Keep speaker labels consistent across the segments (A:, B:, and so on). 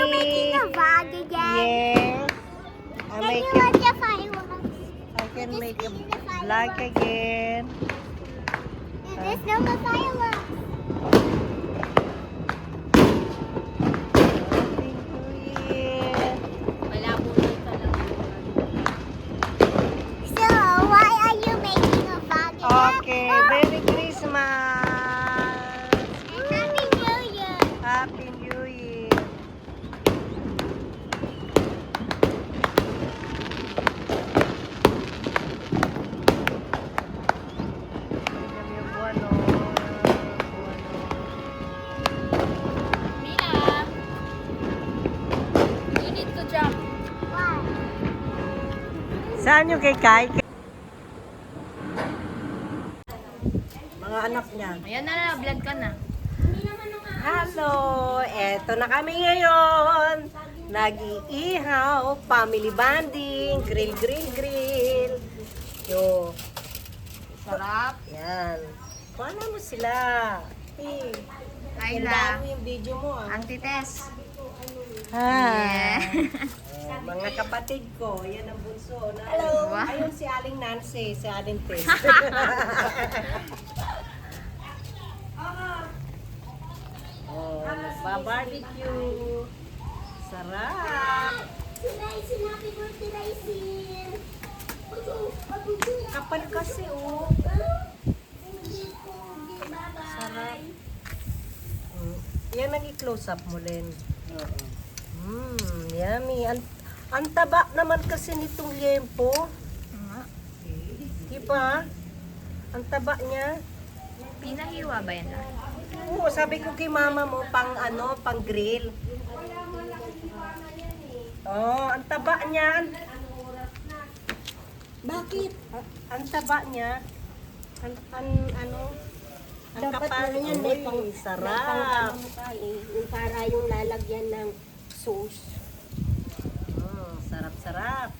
A: you making a vlog again?
B: Yes.
A: Can you watch the fireworks?
B: I can
A: Just
B: make a
A: see the
B: vlog
A: fireworks.
B: again.
A: There's no more fireworks. So, why are you making a vlog again?
B: Okay,
A: Oh,
B: Merry Christmas!
A: and Happy New Year.
B: Happy New Year! Tingnan mo yung buwan, oh. Buwan,
C: Mila, you need to jump.
A: Why?
B: oh. Saan yung kay Kai? Mga anak niya.
C: Ayan na, vlog ka na.
B: Hello! Eto na kami ngayon. Nag-iihaw, family bonding, grill, grill, grill. Yo.
C: Sarap.
B: Yan. Kuha mo sila. Eh,
C: Ayla.
B: gandaan mo yung video mo ah.
C: Auntie Tess.
B: Hi. Mga kapatid ko, yan ang bunso. Hello.
C: Wow.
B: Ayun si Aling Nancy, si Aling Tess. Oh, nagbabarbecue. Sarap.
A: Happy birthday, Raisin.
B: Kapal kasi oh. Sarap. Yan ang i-close up mo, Len. Yummy. Ang taba naman kasi nitong liempo. Diba? Ang taba niya.
C: Pinahiwa ba yan?
B: Oo, sabi ko kay mama mo, pang ano, pang grill. Oh, ang taba niya. Bakit? Ang taba niya. Ano? Ang
D: Dapat
B: kapal.
D: na yan, may pang
B: sarap.
D: yung para yung lalagyan ng sauce.
B: Oh, sarap-sarap.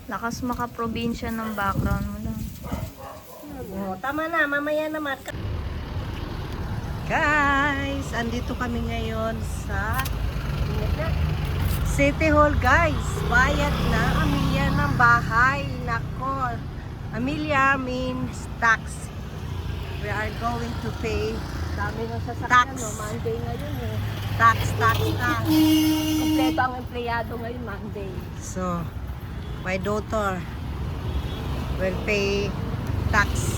C: Lakas maka-probinsya ng background mo lang.
B: Oh, tama na, mamaya na Mark. Guys, andito kami ngayon sa City Hall, guys. Bayad na Amelia ng bahay. Nako. Amelia means tax. We are going to pay
D: Dami ng sasakyan,
B: tax.
D: no? Monday ngayon eh.
B: Tax.
D: Kompleto ang empleyado ngayon, Monday.
B: So, my daughter will pay tax.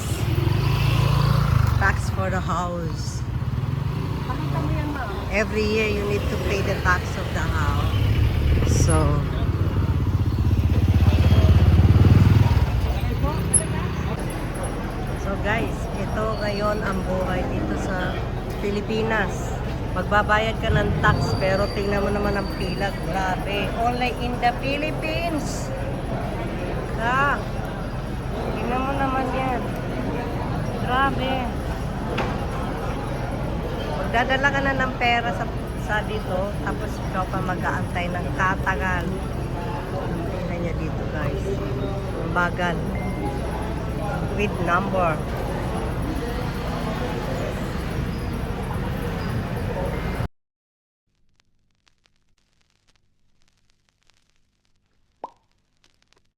B: Tax for the house.
D: Pakita mo yan, ma'am.
B: Every year you need to pay the tax of the house. So guys, ito ngayon ang buhay dito sa Pilipinas. Magbabayad ka ng tax pero tingnan mo naman ang pila. Grabe. Only in the Philippines. Tingnan mo naman yan. Grabe. Magdadala ka na ng pera sa dito, tapos ikaw pa mag-aantay ng katagal. Tingnan niya dito guys. Ang bagal. With number.